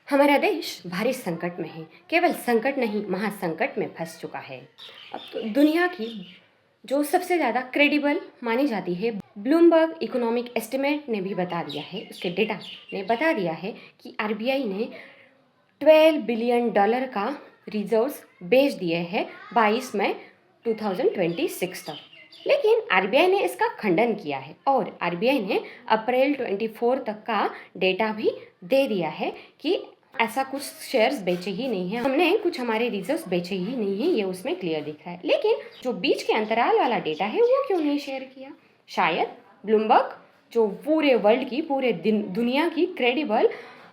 हमारा देश भारी संकट में है। केवल संकट नहीं, महासंकट में फंस चुका है। अब तो दुनिया की जो सबसे ज़्यादा क्रेडिबल मानी जाती है, ब्लूमबर्ग इकोनॉमिक एस्टिमेट ने भी बता दिया है, उसके डेटा ने बता दिया है कि आरबीआई ने $12 बिलियन का रिजर्व्स बेच दिए हैं 22 मई 2026 तक। लेकिन आरबीआई ने इसका खंडन किया है और आरबीआई ने अप्रैल 24 तक का डेटा भी दे दिया है कि ऐसा कुछ शेयर्स बेचे ही नहीं है, हमने कुछ हमारे रिजर्व्स बेचे ही नहीं है, ये उसमें क्लियर दिख रहा है। लेकिन जो बीच के अंतराल वाला डेटा है वो क्यों नहीं शेयर किया? शायद ब्लूमबर्ग जो पूरे वर्ल्ड की, पूरे दुनिया की क्रेडिबल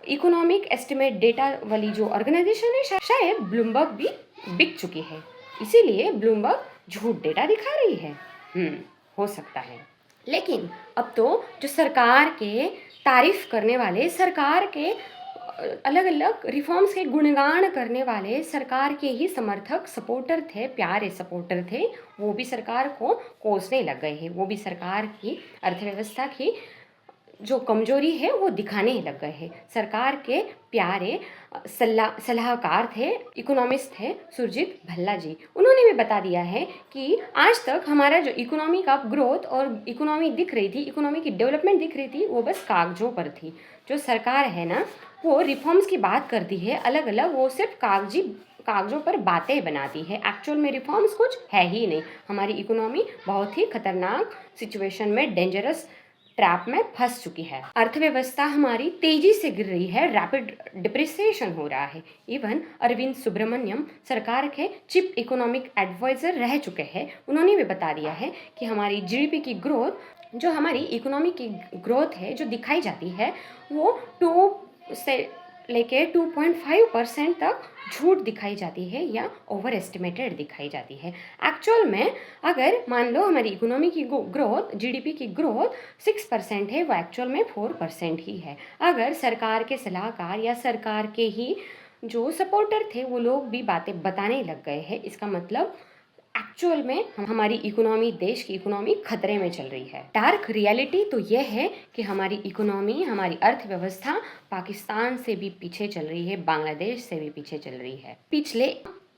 इकोनॉमिक एस्टिमेट डेटा वाली जो ऑर्गेनाइजेशन है, शायद ब्लूमबर्ग भी बिक चुकी है, इसीलिए ब्लूमबर्ग झूठ डेटा दिखा रही है। हो सकता है। लेकिन अब तो जो सरकार के तारीफ करने वाले, सरकार के अलग अलग रिफॉर्म्स के गुणगान करने वाले सरकार के ही समर्थक, सपोर्टर थे, प्यारे सपोर्टर थे, वो भी सरकार को कोसने लग गए हैं। वो भी सरकार की अर्थव्यवस्था की जो कमजोरी है वो दिखाने ही लग गए हैं। सरकार के प्यारे सलाहकार थे, इकोनॉमिस्ट थे सुरजीत भल्ला जी, उन्होंने भी बता दिया है कि आज तक हमारा जो इकोनॉमी का ग्रोथ और इकोनॉमी दिख रही थी, इकोनॉमी की डेवलपमेंट दिख रही थी, वो बस कागजों पर थी। जो सरकार है ना, वो रिफॉर्म्स की बात करती है अलग अलग, वो सिर्फ कागजों पर बातें बनाती है, एक्चुअल में रिफॉर्म्स कुछ है ही नहीं। हमारी इकोनॉमी बहुत ही खतरनाक सिचुएशन में, डेंजरस ट्रैप में फंस चुकी है। अर्थव्यवस्था हमारी तेजी से गिर रही है, रैपिड डिप्रिसिएशन हो रहा है। इवन अरविंद सुब्रमण्यम सरकार के चीफ इकोनॉमिक एडवाइजर रह चुके हैं, उन्होंने भी बता दिया है कि हमारी जीडीपी की ग्रोथ, जो हमारी इकोनॉमी की ग्रोथ है जो दिखाई जाती है, वो 2 से लेके 2.5% तक झूठ दिखाई जाती है या ओवर एस्टिमेटेड दिखाई जाती है। एक्चुअल में अगर मान लो हमारी इकोनॉमी की ग्रोथ, जीडीपी की ग्रोथ 6% है, वो एक्चुअल में 4% ही है। अगर सरकार के सलाहकार या सरकार के ही जो सपोर्टर थे वो लोग भी बातें बताने लग गए हैं, इसका मतलब एक्चुअल में हमारी इकोनॉमी, देश की इकोनॉमी खतरे में चल रही है। डार्क रियलिटी तो यह है कि हमारी इकोनॉमी, हमारी अर्थव्यवस्था पाकिस्तान से भी पीछे चल रही है, बांग्लादेश से भी पीछे चल रही है। पिछले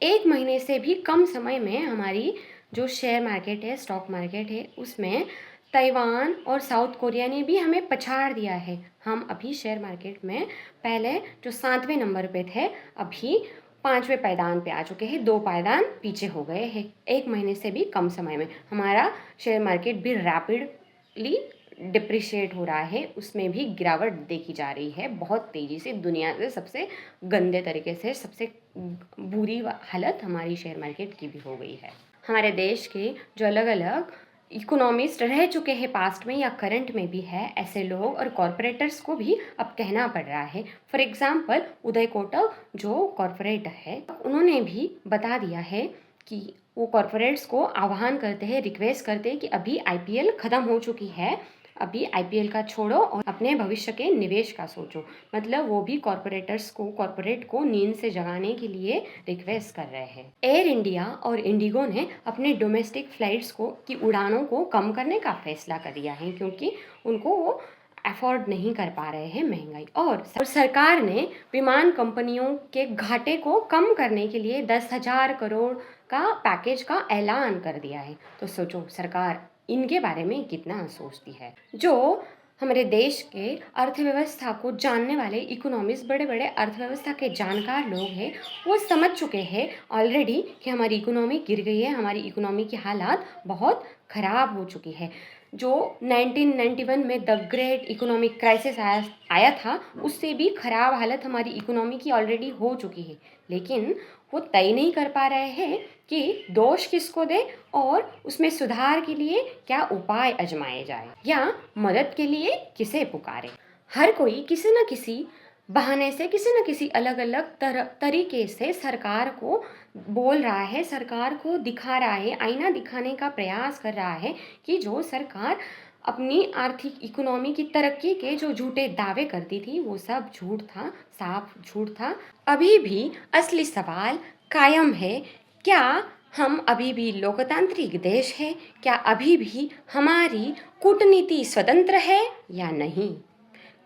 1 महीने से भी कम समय में हमारी जो शेयर मार्केट है, स्टॉक मार्केट है, उसमें ताइवान और साउथ कोरिया ने भी हमें पछाड़ दिया है। हम अभी शेयर मार्केट में पहले जो 7वें नंबर पे थे, अभी 5वें पायदान पे आ चुके हैं, 2 पायदान पीछे हो गए हैं। 1 महीने से भी कम समय में हमारा शेयर मार्केट भी रैपिडली डिप्रिशिएट हो रहा है, उसमें भी गिरावट देखी जा रही है बहुत तेज़ी से। दुनिया से सबसे गंदे तरीके से, सबसे बुरी हालत हमारी शेयर मार्केट की भी हो गई है। हमारे देश के जो अलग अलग इकोनॉमिस्ट रह चुके हैं पास्ट में या करंट में भी है, ऐसे लोग और कॉरपोरेटर्स को भी अब कहना पड़ रहा है। फॉर एग्जांपल उदय कोटक जो कॉरपोरेट है, उन्होंने भी बता दिया है कि वो कॉरपोरेट्स को आह्वान करते हैं, रिक्वेस्ट करते हैं कि अभी आईपीएल ख़त्म हो चुकी है, अभी आईपीएल का छोड़ो और अपने भविष्य के निवेश का सोचो। मतलब वो भी कॉरपोरेट को नींद से जगाने के लिए रिक्वेस्ट कर रहे हैं। एयर इंडिया और इंडिगो ने अपने डोमेस्टिक फ्लाइट्स की उड़ानों को कम करने का फैसला कर लिया है, क्योंकि उनको वो अफोर्ड नहीं कर पा रहे हैं महंगाई। और सरकार ने विमान कंपनियों के घाटे को कम करने के लिए 10,000 करोड़ का पैकेज का ऐलान कर दिया है। तो सोचो सरकार इनके बारे में कितना सोचती है। जो हमारे देश के अर्थव्यवस्था को जानने वाले इकोनॉमिस्ट, बड़े बड़े अर्थव्यवस्था के जानकार लोग हैं, वो समझ चुके हैं ऑलरेडी कि हमारी इकोनॉमी गिर गई है, हमारी इकोनॉमी की हालात बहुत ख़राब हो चुकी है। जो 1991 में द ग्रेट इकोनॉमिक क्राइसिस आया था, उससे भी ख़राब हालत हमारी इकोनॉमी की ऑलरेडी हो चुकी है। लेकिन वो तय नहीं कर पा रहे हैं कि दोष किसको दें और उसमें सुधार के लिए क्या उपाय आजमाए जाए या मदद के लिए किसे पुकारे। हर कोई किसी न किसी बहाने से, किसी न किसी अलग अलग तरीके से सरकार को बोल रहा है, सरकार को दिखा रहा है, आईना दिखाने का प्रयास कर रहा है कि जो सरकार अपनी आर्थिक इकोनॉमी की तरक्की के जो झूठे दावे करती थी वो सब झूठ था, साफ झूठ था। अभी भी असली सवाल कायम है, क्या हम अभी भी लोकतांत्रिक देश है? क्या अभी भी हमारी कूटनीति स्वतंत्र है या नहीं?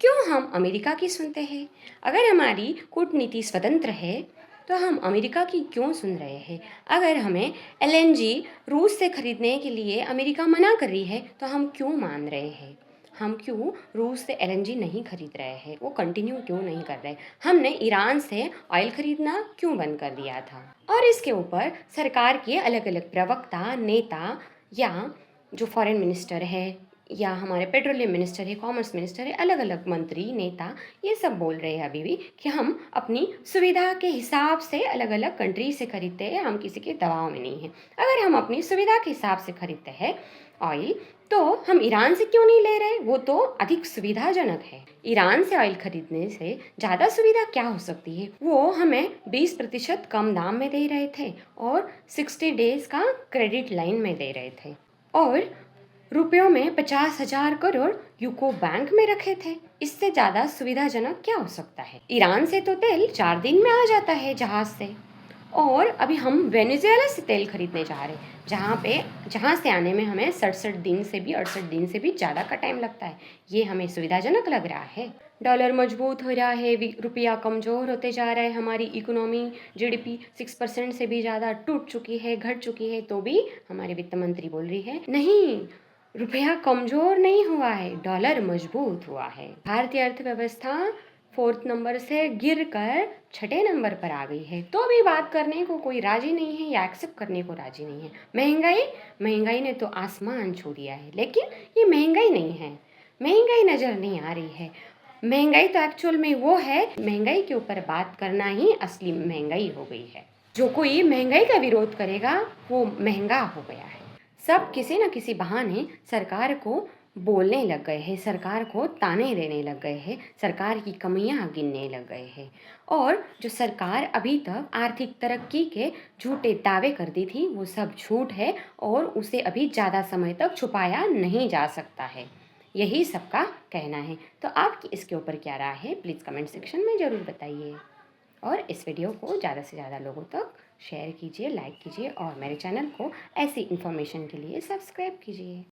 क्यों हम अमेरिका की सुनते हैं? अगर हमारी कूटनीति स्वतंत्र है तो हम अमेरिका की क्यों सुन रहे हैं? अगर हमें एलएनजी रूस से खरीदने के लिए अमेरिका मना कर रही है तो हम क्यों मान रहे हैं? हम क्यों रूस से एलएनजी नहीं खरीद रहे हैं? वो कंटिन्यू क्यों नहीं कर रहे? हमने ईरान से ऑयल खरीदना क्यों बंद कर दिया था? और इसके ऊपर सरकार के अलग अलग प्रवक्ता, नेता या जो फॉरेन मिनिस्टर है या हमारे पेट्रोलियम मिनिस्टर है, कॉमर्स मिनिस्टर है, अलग अलग मंत्री, नेता, ये सब बोल रहे हैं अभी भी कि हम अपनी सुविधा के हिसाब से अलग अलग कंट्री से खरीदते हैं, हम किसी के दबाव में नहीं हैं। अगर हम अपनी सुविधा के हिसाब से खरीदते हैं ऑयल, तो हम ईरान से क्यों नहीं ले रहे? वो तो अधिक सुविधाजनक है। ईरान से ऑयल खरीदने से ज़्यादा सुविधा क्या हो सकती है? वो हमें 20% कम दाम में दे रहे थे और 60 डेज का क्रेडिट लाइन में दे रहे थे और रुपयों में 50,000 करोड़ यूको बैंक में रखे थे। इससे ज़्यादा सुविधाजनक क्या हो सकता है? ईरान से तो तेल 4 दिन में आ जाता है जहाज़ से, और अभी हम वेनेजुएला से तेल खरीदने जा रहे हैं जहाँ से आने में हमें 67 दिन से भी 68 दिन से भी ज़्यादा का टाइम लगता है। ये हमें सुविधाजनक लग रहा है? डॉलर मजबूत हो रहा है, रुपया कमज़ोर होते जा रहा है, हमारी इकोनॉमी जीडीपी 6% से भी ज़्यादा टूट चुकी है, घट चुकी है, तो भी हमारे वित्त मंत्री बोल रही है नहीं, रुपया कमज़ोर नहीं हुआ है, डॉलर मजबूत हुआ है। भारतीय अर्थव्यवस्था 4th नंबर से गिरकर 6ठे नंबर पर आ गई है, तो भी बात करने को कोई राजी नहीं है या एक्सेप्ट करने को राजी नहीं है। महंगाई ने तो आसमान छू दिया है, लेकिन ये महंगाई नहीं है, महंगाई नज़र नहीं आ रही है। महंगाई तो एक्चुअल में वो है, महंगाई के ऊपर बात करना ही असली महंगाई हो गई है। जो कोई महंगाई का विरोध करेगा वो महंगा हो गया है। सब किसी न किसी बहाने सरकार को बोलने लग गए हैं, सरकार को ताने देने लग गए हैं, सरकार की कमियां गिनने लग गए हैं। और जो सरकार अभी तक आर्थिक तरक्की के झूठे दावे करती थी वो सब झूठ है और उसे अभी ज़्यादा समय तक छुपाया नहीं जा सकता है। यही सबका कहना है। तो आपकी इसके ऊपर क्या राय है, प्लीज़ कमेंट सेक्शन में ज़रूर बताइए और इस वीडियो को ज़्यादा से ज़्यादा लोगों तक शेयर कीजिए, लाइक कीजिए और मेरे चैनल को ऐसी इन्फॉर्मेशन के लिए सब्सक्राइब कीजिए।